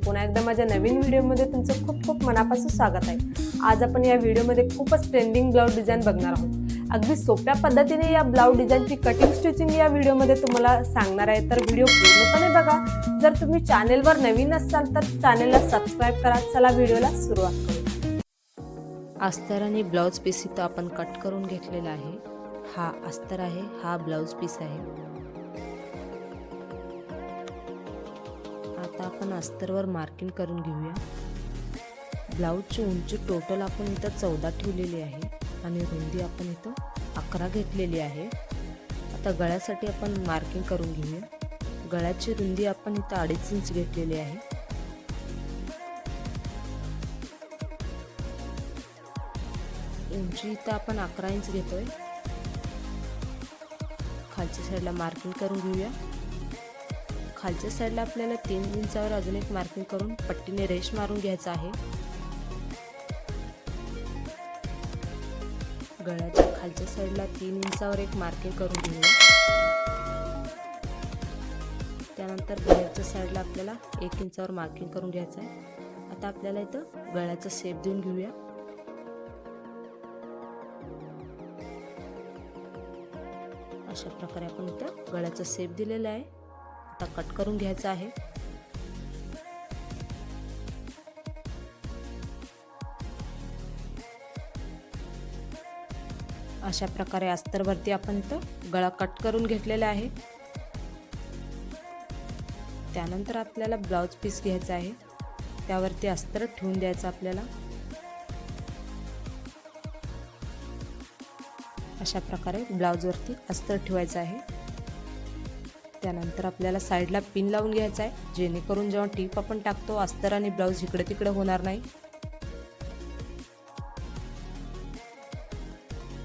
पुन्हा एकदा माझ्या नवीन व्हिडिओमध्ये तुमचं खूप खूप मनापासून स्वागत आहे। आज आपण या व्हिडिओमध्ये खूपच ट्रेंडिंग ब्लाउज डिझाइन बघणार आहोत। अगदी सोप्या पद्धतीने या ब्लाउज डिझाइनची कटिंग स्टिचिंग या व्हिडिओमध्ये तुम्हाला सांगणार आहे, तर व्हिडिओ पूर्णपणे बघा। जर तुम्ही चॅनेलवर नवीन असाल तर चॅनेलला सबस्क्राइब करा। चला व्हिडिओला सुरुवात करू। अस्तर आणि ब्लाउज पीस इथं आपण कट करून घेतलेला आहे। हा अस्तर आहे, हा ब्लाउज पीस आहे। आता आपण अस्तरवर मार्किंग करून घेऊया। ब्लाउजची उंची टोटल आपण इथं 14 ठेवलेली आहे आणि रुंदी आपण इथं 11 घेतलेली आहे। आता गळ्यासाठी आपण मार्किंग करून घेऊया। गळ्याची रुंदी आपण इथं 2.5 इंच घेतलेली आहे। उंची इथं आपण 11 इंच घेतोय। खालच्या साईडला मार्किंग करून घेऊया। खालच्या साईडला आपल्याला 3 इंचावर अजून एक मार्किंग करून पट्टीने रेष मारून घ्यायचा आहे। गळ्याच्या खालच्या साईडला 3 इंचावर एक मार्किंग करून घेऊया। त्यानंतर बाहेरच्या साईडला आपल्याला 1 इंचावर मार्किंग करून घ्यायचं आहे। आता आपल्याला इथं गळ्याचा शेप देऊन घेऊया। अशा प्रकारे आपण इथं गळ्याचा शेप दिलेला आहे। आता कट करून घ्यायचा आहे। अशा प्रकारे अस्तरवरती आपण इथं गळा कट करून घेतलेला आहे। त्यानंतर आपल्याला ब्लाउज पीस घ्यायचा आहे, त्यावरती अस्तर ठेवून द्यायचं आपल्याला। अशा प्रकारे ब्लाउज वरती अस्तर ठेवायचं आहे। त्यानंतर आपल्याला साईडला पिन लावून घ्यायचा आहे, जेणेकरून जेव्हा टीप आपण टाकतो अस्तर आणि ब्लाउज इकडे तिकडे होणार नाही।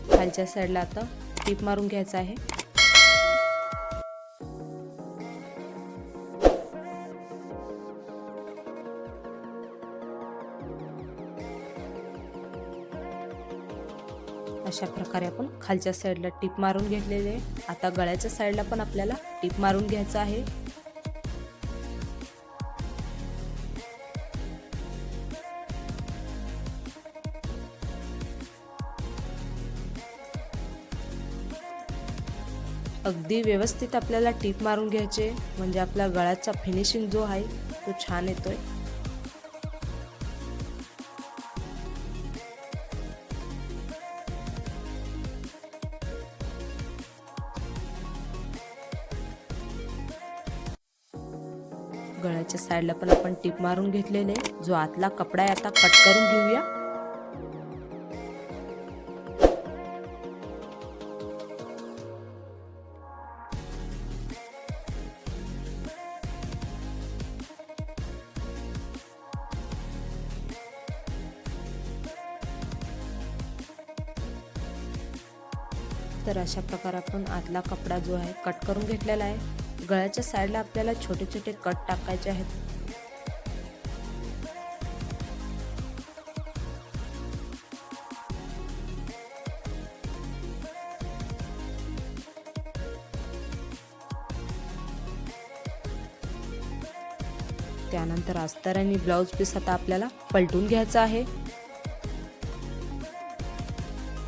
खालच्या साईडला आता टीप मारून घ्यायचा आहे। अशा प्रकारे आपण खालच्या साईडला टीप मारून घेतलेले आहे। आता गळ्याच्या साईडला पण आपल्याला टीप मारून घ्यायचं आहे। अगदी व्यवस्थित आपल्याला टीप मारून घ्यायचे, म्हणजे आपला गळ्याचा फिनिशिंग जो आहे तो छान येतोय। गळ्याच्या साईडला पण आपण टीप मारून घेतलेले, जो आतला कपडा आहे आता कट करून घेऊया। तर अशा प्रकारे आपण आतला कपडा जो आहे कट करून घेतलेला आहे। गळ्याच्या साईडला आपल्याला छोटे छोटे कट टाकायचे आहेत। त्यानंतर अस्तर आणि ब्लाउज पीस आता आपल्याला पलटून घ्यायचा आहे।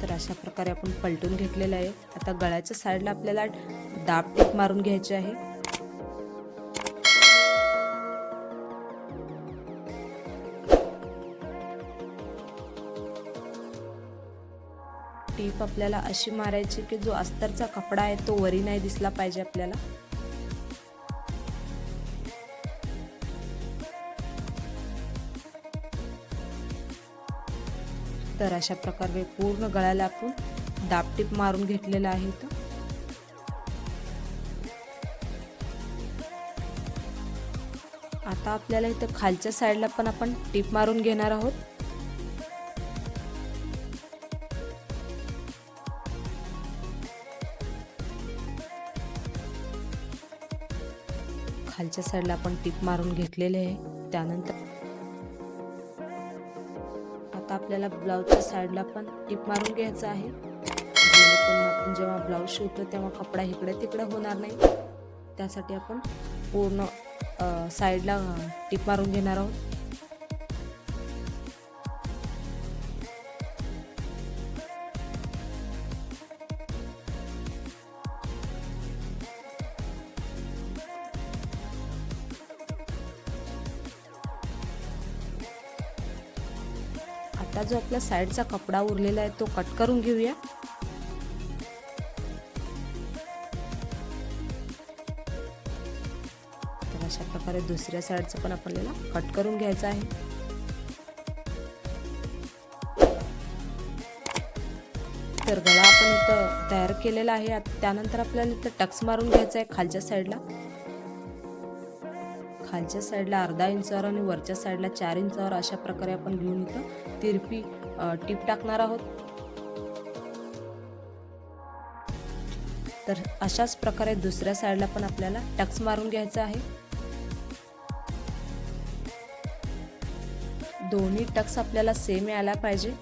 तर अशा प्रकारे आपण पलटून घेतलेलं आहे। आता गळ्याच्या साईडला आपल्याला दाब टीप मारून घ्यायची आहे। टीप आपल्याला अशी मारायची की जो अस्तरचा कपडा आहे तो वरी नाही दिसला पाहिजे आपल्याला। तर अशा प्रकारे पूर्ण गळ्याला आपण दाब टीप मारून घेतलेला आहे। इथं आता आपल्याला इथं खालच्या साईडला पण आपण टीप मारून घेणार आहोत। खालच्या साईडला आपण टीप मारून घेतलेले आहे। त्यानंतर आता आपल्याला ब्लाउजच्या साईडला पण टीप मारून घ्यायचं आहे, जेणेकरून आपण जेव्हा ब्लाउज शिवतो तेव्हा कपडा इकडे तिकडे होणार नाही। त्यासाठी आपण पूर्ण साईडला टिप मारून घेणार आहोत. आता जो आपला साईडचा कपडा उरलेला आहे तो कट करून घेऊया. तर अशा प्रकारे दुसऱ्या साईडचं पण आपल्याला कट करून घ्यायचं आहे. तर गळा आपण इथं तयार केलेला आहे. त्यानंतर आपल्याला इथं टक्स मारून घ्यायचा आहे खालच्या साईडला. खालच्या साईडला अर्धा इंचावर आणि वरच्या साईडला 4 इंचावर अशा प्रकारे आपण घेऊन इथं तिरपी टीप टाकणार आहोत. तर अशाच प्रकारे दुसऱ्या साईडला पण आपल्याला टक्स मारून घ्यायचा आहे. दोन्ही टक्स आपल्याला सेम यायला पाहिजे.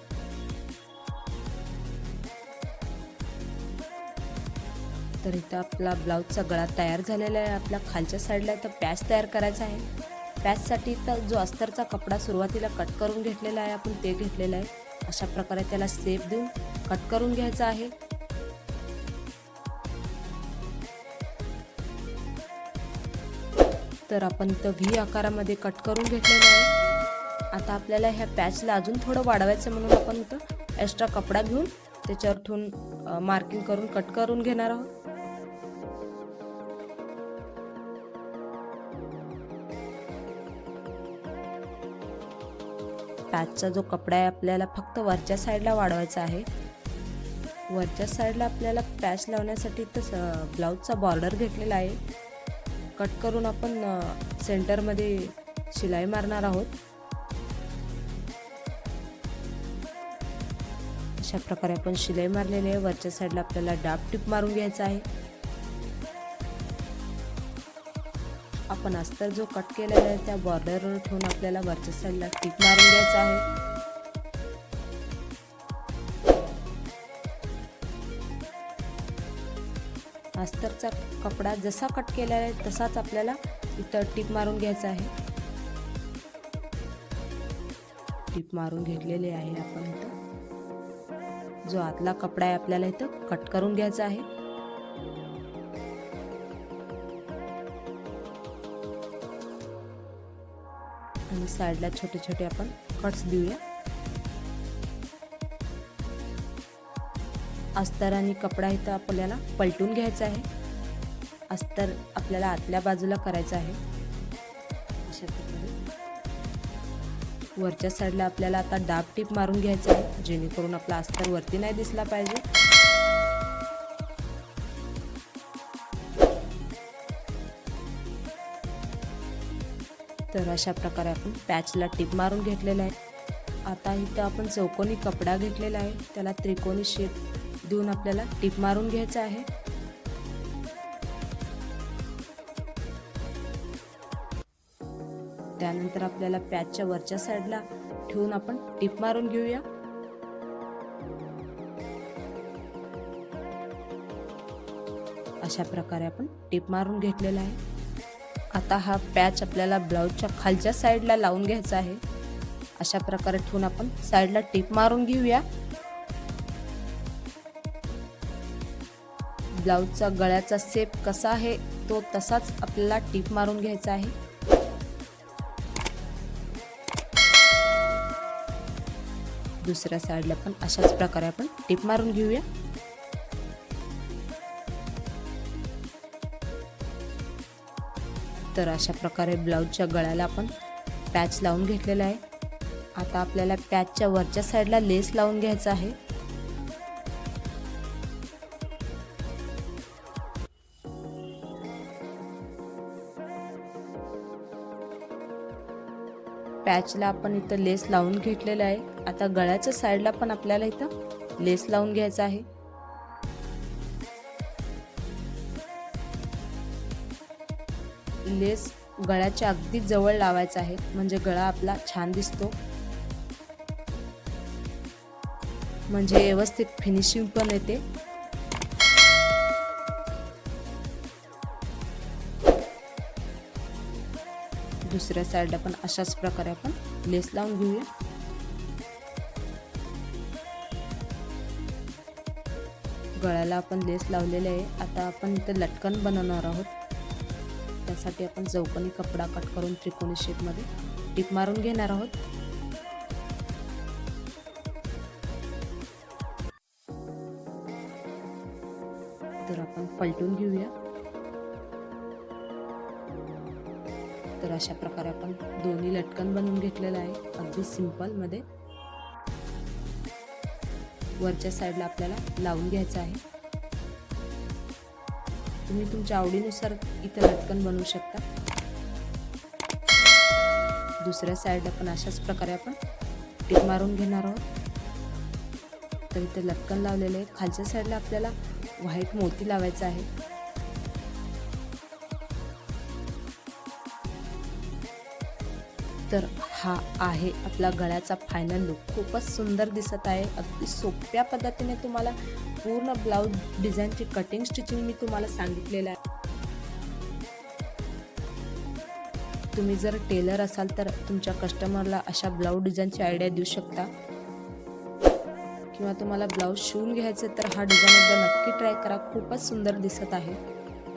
तर इथं आपला ब्लाऊजचा गळा तयार झालेला आहे. आपल्या खालच्या साईडला इथं पॅच तयार करायचा आहे. पॅचसाठी इथं जो अस्तरचा कपडा सुरुवातीला कट करून घेतलेला आहे आपण ते घेतलेला आहे. अशा प्रकारे त्याला शेप देऊन कट करून घ्यायचा आहे. तर आपण इथं व्ही आकारामध्ये कट करून घेतलेला आहे. आता आपल्याला ह्या पॅचला अजून थोडं वाढवायचं म्हणून आपण इथं एक्स्ट्रा कपडा घेऊन त्याच्यावर ठेवून मार्किंग करून कट करून घेणार आहोत. पॅचचा जो कपडा आहे आपल्याला फक्त वरच्या साईडला वाढवायचा आहे. वरच्या साईडला आपल्याला पॅच लावण्यासाठी इथं ब्लाऊजचा बॉर्डर घेतलेला आहे. कट करून आपण सेंटरमध्ये शिलाई मारणार आहोत. अशा प्रकारे आपण शिलाई मारलेली आहे. वरच्या साईडला आपल्याला डाब टिप मारून घ्यायचा आहे. आपण अस्तर जो कट केलेला आहे त्या बॉर्डरवर ठेवून आपल्याला वरच्या साईडला टिप मारून घ्यायचा आहे. अस्तरचा कपडा जसा कट केलेला आहे तसाच आपल्याला इथं टिप मारून घ्यायचा आहे. टिप मारून घेतलेली आहे आपण इथं. जो आतला कपडा आहे आपल्याला इथं कट करून घ्यायचा आहे. आणि साईडला छोटे छोटे आपण कट्स देऊया. अस्तर आणि कपडा इथं आपल्याला पलटून घ्यायचा आहे. अस्तर आपल्याला आतल्या बाजूला करायचं आहे. अशा प्रकारे वरच्या साईडला आपल्याला आता डाब टिप मारून घ्यायचं आहे जेणेकरून आपला अस्तर वरती नाही दिसला पाहिजे. तर अशा प्रकारे आपण पॅचला टिप मारून घेतलेला आहे. आता इथं आपण चौकोनी कपडा घेतलेला आहे त्याला त्रिकोणी शेप देऊन आपल्याला टिप मारून घ्यायचं आहे. त्यानंतर आपल्याला पॅचच्या वरच्या साईडला ठेवून आपण टिप मारून घेऊया. अशा प्रकारे आपण टिप मारून घेतलेला आहे. आता हा पॅच आपल्याला ब्लाऊजच्या खालच्या साईडला लावून घ्यायचा आहे. अशा प्रकारे ठेवून आपण साईडला टिप मारून घेऊया. ब्लाऊजचा गळ्याचा शेप कसा आहे तो तसाच आपल्याला टिप मारून घ्यायचा आहे. दुसऱ्या साईडला पण अशाच प्रकारे आपण टिप मारून घेऊया. तर अशा प्रकारे ब्लाऊजच्या गळ्याला आपण पॅच लावून घेतलेला आहे. आता आपल्याला पॅचच्या वरच्या साईडला लेस लावून घ्यायचा आहे. पॅचला आपण इथं लेस लावून घेतलेला आहे. आता गळ्याच्या साईडला पण आपल्याला इथं लेस लावून घ्यायचा आहे. लेस गळ्याच्या अगदी जवळ लावायचा आहे म्हणजे गळा आपला छान दिसतो, म्हणजे व्यवस्थित फिनिशिंग पण येते. दुसऱ्या साईडला पण अशाच प्रकारे आपण लेस लावून घेऊया. गळ्याला आपण लेस लावलेले आहे. आता आपण इथे लटकन बनवणार आहोत. त्यासाठी आपण चौकोनी कपडा कट करून त्रिकोणी शेपमध्ये टिप मारून घेणार आहोत. तर आपण पलटून घेऊया. तर अशा प्रकारे आपण दोन्ही लटकन बनवून घेतलेलं आहे, अगदी सिंपल मध्ये. वरच्या साईडला आपल्याला लावून घ्यायचं आहे. तुम्ही तुमच्या आवडीनुसार इथे लटकन बनवू शकता. दुसऱ्या साईडला पण अशाच प्रकारे आपण टिप मारून घेणार आहोत. तर इथे लटकन लावलेले आहे. खालच्या साईडला आपल्याला व्हाईट मोती लावायचा आहे. तर हा आहे आपला गळ्याचा फायनल लुक. खूपच सुंदर दिसत आहे. अगदी सोप्या पद्धतीने तुम्हाला पूर्ण ब्लाऊज डिझाईनची कटिंग स्टिचिंग मी तुम्हाला सांगितलेलं आहे. तुम्ही जर टेलर असाल तर तुमच्या कस्टमरला अशा ब्लाऊज डिझाईनची आयडिया देऊ शकता, किंवा तुम्हाला ब्लाऊज शिवून घ्यायचं तर हा डिझाईन एकदा नक्की ट्राय करा. खूपच सुंदर दिसत आहे.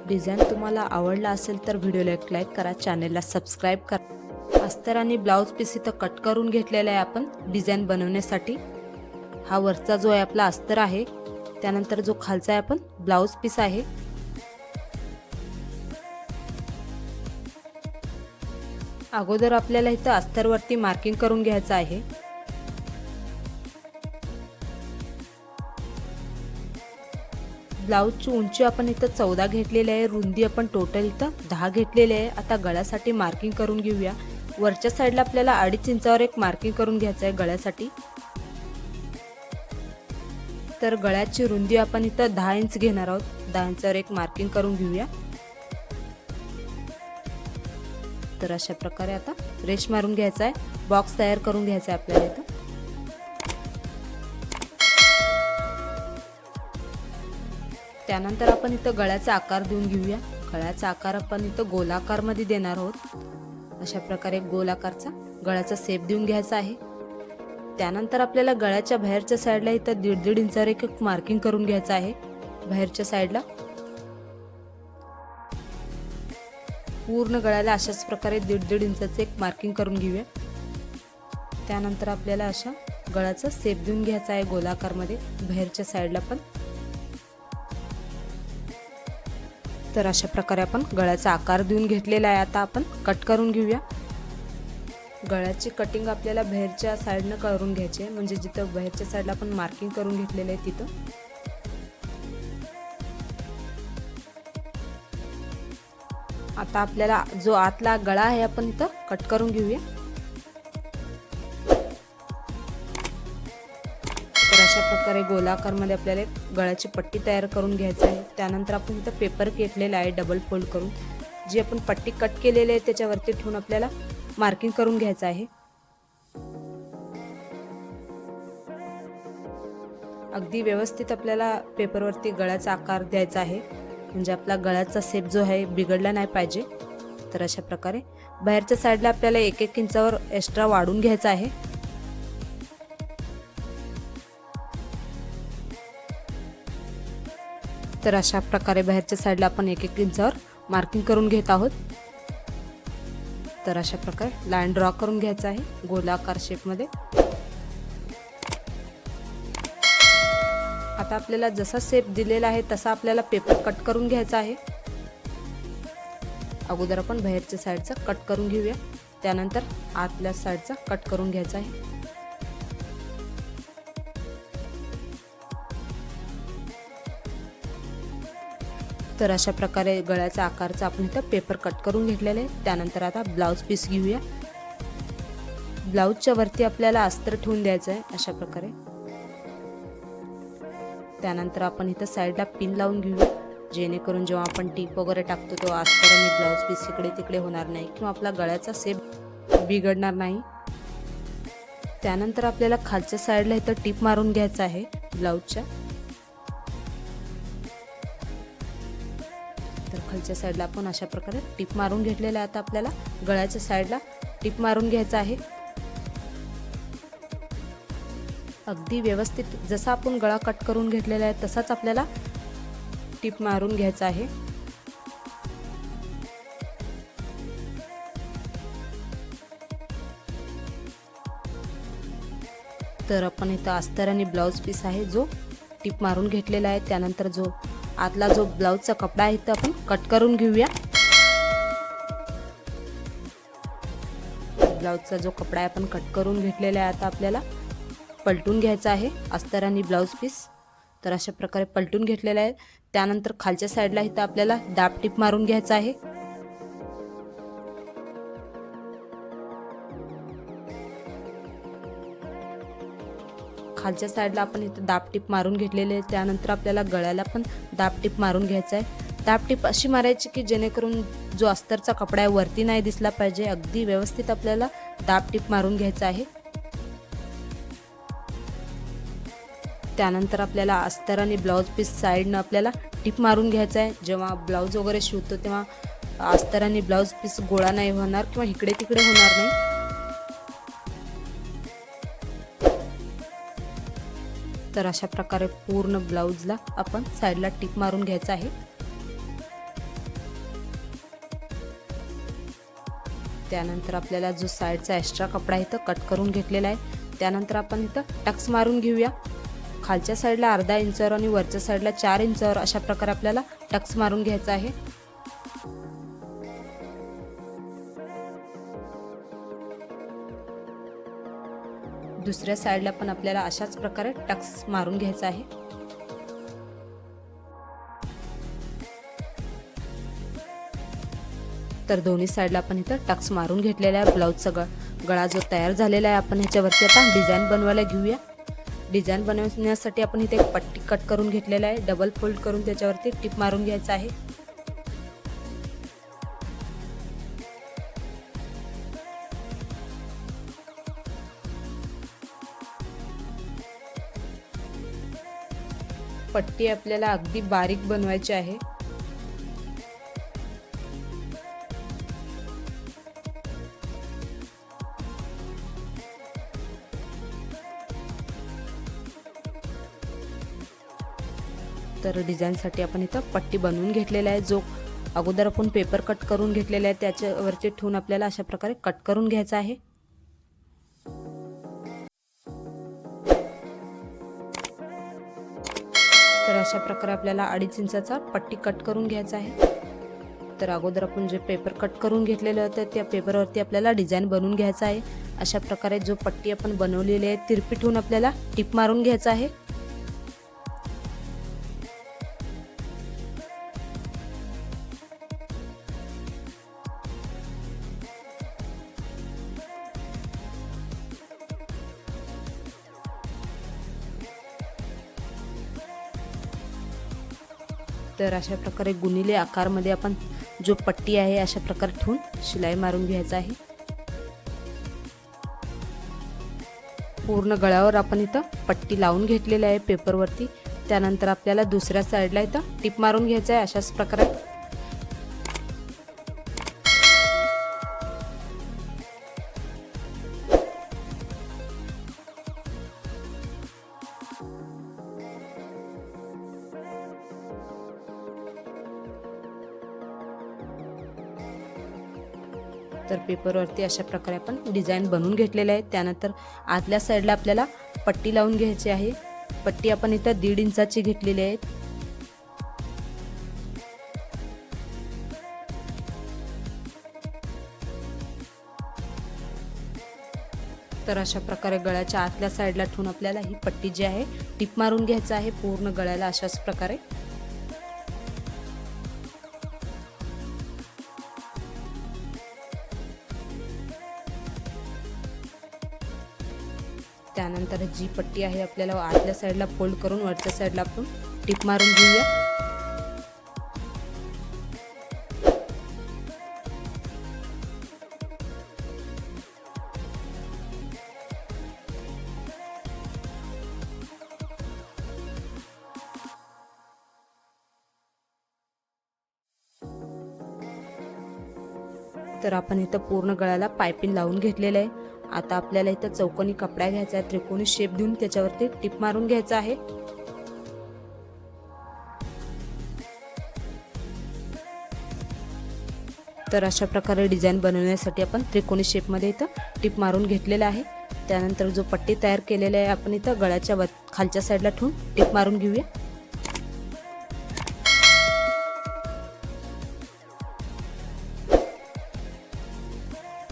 डिझाईन तुम्हाला आवडला असेल तर व्हिडिओला एक लाईक करा, चॅनेलला सबस्क्राईब करा. अस्तर आणि ब्लाऊज पीस इथं कट करून घेतलेला आहे आपण डिझाईन बनवण्यासाठी. हा वरचा जो आहे आपला अस्तर आहे, त्यानंतर जो खालचा आहे आपण ब्लाऊज पीस आहे. अगोदर आपल्याला इथं अस्तरवरती मार्किंग करून घ्यायचं आहे. ब्लाऊजची उंची आपण इथं 14 घेतलेली आहे, रुंदी आपण टोटल इथं 10 घेतलेली आहे. आता गळ्यासाठी मार्किंग करून घेऊया. वरच्या साईडला आपल्याला 2.5 इंचावर एक मार्किंग करून घ्यायचं आहे गळ्यासाठी. तर गळ्याची रुंदी आपण इथं 10 इंच घेणार आहोत. 10 इंचावर एक मार्किंग करून घेऊया. तर अशा प्रकारे आता रेश मारून घ्यायचा आहे. बॉक्स तयार करून घ्यायचा आहे आपल्याला इथं. त्यानंतर आपण इथं गळ्याचा आकार देऊन घेऊया. गळ्याचा आकार आपण इथं गोलाकार मध्ये देणार आहोत. अशा प्रकारे गोलाकारचा गळ्याचा शेप देऊन घ्यायचा आहे. त्यानंतर आपल्याला गळ्याच्या बाहेरच्या साईडला इथं 1.5 इंचावर एक मार्किंग करून घ्यायचं आहे. बाहेरच्या साईडला पूर्ण गळ्याला अशाच प्रकारे 1.5 इंचाचे एक मार्किंग करून घेऊया. त्यानंतर आपल्याला अशा गळ्याचा शेप देऊन घ्यायचा आहे गोलाकारमध्ये बाहेरच्या साईडला पण. तर अशा प्रकारे आपण गळ्याचा आकार देऊन घेतलेला आहे. आता आपण कट करून घेऊया. गळ्याची कटिंग आपल्याला बाहेरच्या साईडनं करून घ्यायची आहे, म्हणजे जिथं बाहेरच्या साईडला आपण मार्किंग करून घेतलेलं आहे तिथं. आता आपल्याला जो आतला गळा आहे आपण इथं कट करून घेऊया. तर अशा प्रकारे गोलाकारमध्ये आपल्याला एक गळ्याची पट्टी तयार करून घ्यायची आहे. त्यानंतर आपण इथं पेपर घेतलेला आहे डबल फोल्ड करून. जी आपण पट्टी कट केलेली आहे त्याच्यावरती ठेवून आपल्याला मार्किंग करून घ्यायचं आहे. अगदी व्यवस्थित आपल्याला पेपरवरती गळ्याचा आकार द्यायचा आहे, म्हणजे आपला गळ्याचा शेप जो आहे बिघडला नाही पाहिजे. तर अशा प्रकारे बाहेरच्या साईडला आपल्याला 1-1 इंचावर एक्स्ट्रा वाढून घ्यायचा आहे. तर अशा प्रकारे बाहेरच्या साईडला आपण 1-1 इंचावर मार्किंग करून घेत आहोत. तर अशा प्रकारे लाईन ड्रॉ करून घ्यायचा आहे गोलाकार शेपमध्ये. आता आपल्याला जसा शेप दिलेला आहे तसा आपल्याला पेपर कट करून घ्यायचा आहे. अगोदर आपण बाहेरच्या साईडचा कट करून घेऊया, त्यानंतर आतल्या साईडचा कट करून घ्यायचा आहे. तर अशा प्रकारे गळ्याचा आकारचा आपण इथं पेपर कट करून घेतलेले आहे. त्यानंतर आता ब्लाऊज पीस घेऊया. ब्लाऊजच्या वरती आपल्याला अस्तर ठेवून द्यायचं आहे अशा प्रकारे. त्यानंतर आपण इथं साईडला पिन लावून घेऊया, जेणेकरून जेव्हा आपण टीप वगैरे टाकतो तेव्हा अस्तर आणि ब्लाऊज पीस इकडे तिकडे होणार नाही किंवा आपला गळ्याचा शेप बिघडणार नाही. त्यानंतर आपल्याला खालच्या साईडला इथं टीप मारून घ्यायचं आहे ब्लाऊजच्या. तर खालच्या साईडला आपण अशा प्रकारे टिप मारून घेतलेला आहे. आता आपल्याला गळ्याच्या साईडला टिप मारून घ्यायचं आहे. अगदी व्यवस्थित जसा आपण गळा कट करून घेतलेला आहे तसाच आपल्याला टिप मारून घ्यायचा आहे. तर आपण इथं अस्तर आणि ब्लाऊज पीस आहे जो टिप मारून घेतलेला आहे. त्यानंतर जो आतला जो ब्लाऊजचा कपडा आहे तो आपण कट करून घेऊया. ब्लाऊजचा जो कपडा आहे आपण कट करून घेतलेला आहे. आता आपल्याला पलटून घ्यायचा आहे अस्तर आणि ब्लाऊज पीस. तर अशा प्रकारे पलटून घेतलेला आहे. त्यानंतर खालच्या साईडला इथं आपल्याला दाब टिप मारून घ्यायचा आहे. खालच्या साईडला आपण इथं दाब टिप मारून घेतलेले आहे. त्यानंतर आपल्याला गळ्याला पण दाब टिप मारून घ्यायचा आहे. दाब टिप अशी मारायची की जेणेकरून जो अस्तरचा कपडा आहे वरती नाही दिसला पाहिजे. अगदी व्यवस्थित आपल्याला दाब टिप मारून घ्यायचा आहे. त्यानंतर आपल्याला अस्तर आणि ब्लाऊज पीस साईडनं आपल्याला टिप मारून घ्यायचा आहे. जेव्हा ब्लाऊज वगैरे शिवतो तेव्हा अस्तर आणि ब्लाऊज पीस गोळा नाही होणार किंवा इकडे तिकडे होणार नाही. तर अशा प्रकारे पूर्ण ब्लाऊजला आपण साईडला टिप मारून घ्यायचं आहे. त्यानंतर आपल्याला जो साईडचा एक्स्ट्रा कपडा आहे तो कट करून घेतलेला आहे. त्यानंतर आपण इथं टक्स मारून घेऊया. खालच्या साईडला अर्धा इंचावर आणि वरच्या साईडला 4 इंचावर अशा प्रकारे आपल्याला टक्स मारून घ्यायचा आहे. दुसऱ्या साईडला पण आपल्याला अशाच प्रकारे टक्स मारून घ्यायचा आहे. तर दोन्ही साईडला आपण इथं टक्स मारून घेतलेला आहे. ब्लाऊजचा गळा जो तयार झालेला आहे आपण ह्याच्यावरती आता डिझाईन बनवायला घेऊया. डिझाईन बनवण्यासाठी आपण इथे एक पट्टी कट करून घेतलेला आहे. डबल फोल्ड करून त्याच्यावरती टिप मारून घ्यायचा आहे. पट्टी आपल्याला अगदी बारीक बनवायची आहे. तर डिझाईनसाठी आपण इथं पट्टी बनवून घेतलेला आहे. जो अगोदर आपण पेपर कट करून घेतलेला आहे त्याच्यावरती ठेवून आपल्याला अशा प्रकारे कट करून घ्यायचा आहे. तर अशा प्रकारे आपल्याला 2.5 इंचाचा पट्टी कट करून घ्यायचा आहे. तर अगोदर आपण जे पेपर कट करून घेतलेलं होतं त्या पेपरवरती आपल्याला डिझाईन बनवून घ्यायचा आहे. अशा प्रकारे जो पट्टी आपण बनवलेली आहे तिरपी ठेवून आपल्याला टिप मारून घ्यायचा आहे. तर अशा प्रकारे गुणिले आकारमध्ये आपण जो पट्टी आहे अशा प्रकारे ठेवून शिलाई मारून घ्यायचा आहे. पूर्ण गळ्यावर आपण इथं पट्टी लावून घेतलेली आहे पेपरवरती. त्यानंतर आपल्याला दुसऱ्या साईडला इथं टिप मारून घ्यायचं आहे अशाच प्रकारे. तर पेपरवरती अशा प्रकारे आपण डिझाईन बनवून घेतलेले आहे. त्यानंतर आतल्या साईडला आपल्याला पट्टी लावून घ्यायची आहे. पट्टी आपण इथं 1.5 इंचाची घेतलेली आहे. तर अशा प्रकारे गळ्याच्या आतल्या साईडला ठेवून आपल्याला ही पट्टी जी आहे टिप मारून घ्यायचं आहे पूर्ण गळ्याला अशाच प्रकारे. त्यानंतर जी पट्टी आहे आपल्याला आतल्या साईडला फोल्ड करून वरच्या साईडला आपण टिप मारून घेऊया. तर आपण इथं पूर्ण गळ्याला पायपिंग लावून घेतलेलं आहे. आता आपल्याला इथं चौकोनी कपडा घ्यायचा आहे, त्रिकोणी शेप देऊन त्याच्यावरती टिप मारून घ्यायचा आहे. तर अशा प्रकारे डिझाईन बनवण्यासाठी आपण त्रिकोणी शेपमध्ये इथं टिप मारून घेतलेला आहे. त्यानंतर जो पट्टी तयार केलेला आहे आपण इथं गळ्याच्या खालच्या साईडला ठेवून टिप मारून घेऊया.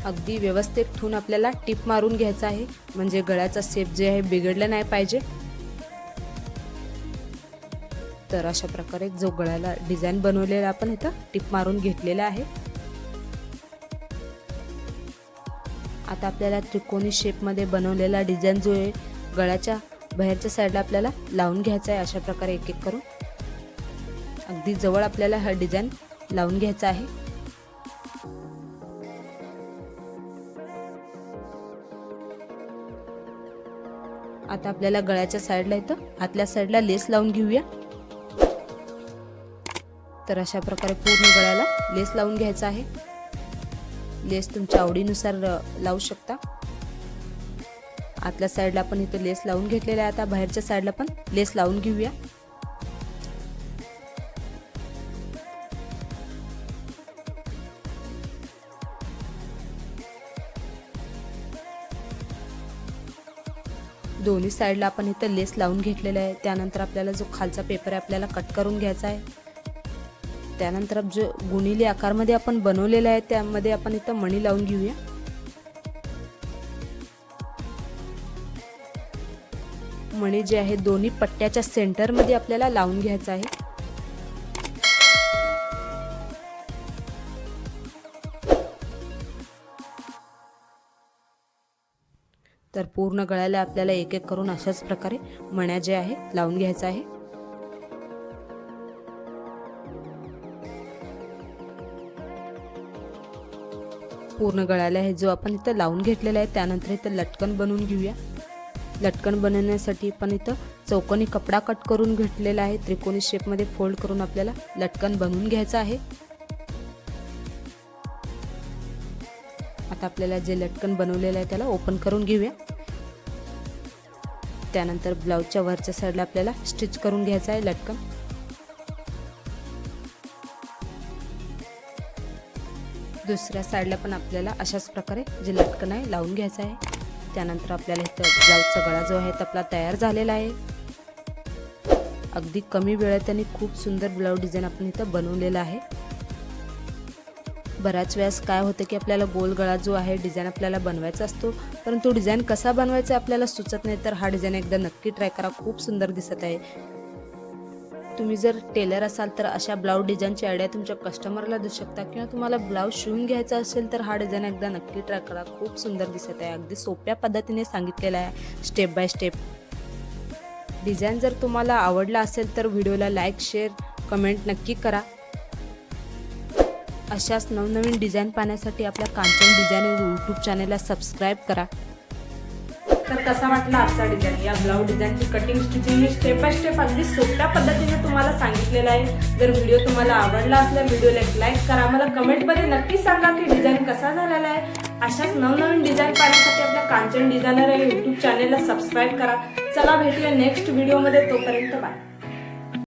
अगदी व्यवस्थित ठेवून आपल्याला टिप मारून घ्यायचा आहे, म्हणजे गळ्याचा शेप जे आहे बिघडला नाही पाहिजे. तर अशा प्रकारे जो गळ्याला डिझाईन बनवलेला आपण इथं टिप मारून घेतलेला आहे. आता आपल्याला त्रिकोणी शेपमध्ये बनवलेला डिझाईन जो आहे गळ्याच्या बाहेरच्या साईडला आपल्याला लावून घ्यायचा आहे. अशा प्रकारे एक एक करून अगदी जवळ आपल्याला हा डिझाईन लावून घ्यायचा आहे. आता आपल्याला गळ्याच्या साईडला इथं आतल्या साईडला लेस लावून घेऊया. तर अशा प्रकारे पूर्ण गळ्याला लेस लावून घ्यायचा आहे. लेस तुमच्या आवडीनुसार लावू शकता. आतल्या साईडला पण इथं लेस लावून घेतलेला आहे. आता बाहेरच्या साईडला पण लेस लावून घेऊया. दोन्ही साईडला आपण इथं लेस लावून घेतलेला आहे. त्यानंतर आपल्याला जो खालचा पेपर आहे आपल्याला कट करून घ्यायचा आहे. त्यानंतर जो गुणिले आकारमध्ये आपण बनवलेला आहे त्यामध्ये आपण इथं मणी लावून घेऊया. मणी जे आहे दोन्ही पट्ट्याच्या सेंटरमध्ये आपल्याला लावून घ्यायचा आहे. तर पूर्ण गळ्याला आपल्याला एक एक करून अशाच प्रकारे मण्या जे आहे लावून घ्यायचा आहे. पूर्ण गळ्याला हे जो आपण इथं लावून घेतलेला आहे त्यानंतर इथं लटकन बनवून घेऊया. लटकन बनवण्यासाठी पण इथं चौकोनी कपडा कट करून घेतलेला आहे. त्रिकोणी शेपमध्ये फोल्ड करून आपल्याला लटकन बनवून घ्यायचं आहे. आता आपल्याला जे लटकन बनवलेलं आहे त्याला ओपन करून घेऊया. त्यानंतर ब्लाउजच्या वरच्या साईडला आपल्याला स्टिच करून घ्यायचं आहे लटकन. दुसऱ्या साईडला पण आपल्याला अशाच प्रकारे जे लटकन आहे लावून घ्यायचं आहे. त्यानंतर आपल्याला इथं ब्लाउजचा गळा जो आहे आपला तयार झालेला आहे. अगदी कमी वेळात आणि खूप सुंदर ब्लाउज डिझाईन आपण इथं बनवलेला आहे. बऱ्याच वेळेस काय होतं की आपल्याला गोल गळा जो आहे डिझाईन आपल्याला बनवायचा असतो, परंतु डिझाईन कसा बनवायचा आपल्याला सुचत नाही. तर हा डिझाईन एकदा नक्की ट्राय करा, खूप सुंदर दिसत आहे. तुम्ही जर टेलर असाल तर अशा ब्लाउज डिझाईनची आयडिया तुमच्या कस्टमरला देऊ शकता, किंवा तुम्हाला ब्लाउज शिवून घ्यायचा असेल तर हा डिझाईन एकदा नक्की ट्राय करा, खूप सुंदर दिसत आहे. अगदी सोप्या पद्धतीने सांगितलेला आहे, स्टेप बाय स्टेप. डिझाईन जर तुम्हाला आवडला असेल तर व्हिडिओला लाईक, शेअर, कमेंट नक्की करा. अशाच नवनवीन डिझाईन पाहण्यासाठी आपल्या कांचन डिझाईन यूट्यूब चॅनलला सबस्क्राईब करा. तर कसा वाटला आजचा डिझाईन? या ब्लाउज डिझाईनची कटिंग स्टिचिंग ही स्टेप बाय स्टेप अगदी सोप्या पद्धतीने तुम्हाला सांगितलेलं आहे. जर व्हिडिओ तुम्हाला आवडला असल्यास व्हिडिओला एक लाईक करा. मला कमेंटमध्ये नक्की सांगा की डिझाईन कसा झालेला आहे. अशाच नवनवीन डिझाईन पाहण्यासाठी आपल्या कांचन डिझायनर या यूट्यूब चॅनलला सबस्क्राईब करा. चला भेटूया नेक्स्ट व्हिडिओमध्ये, तोपर्यंत बाय.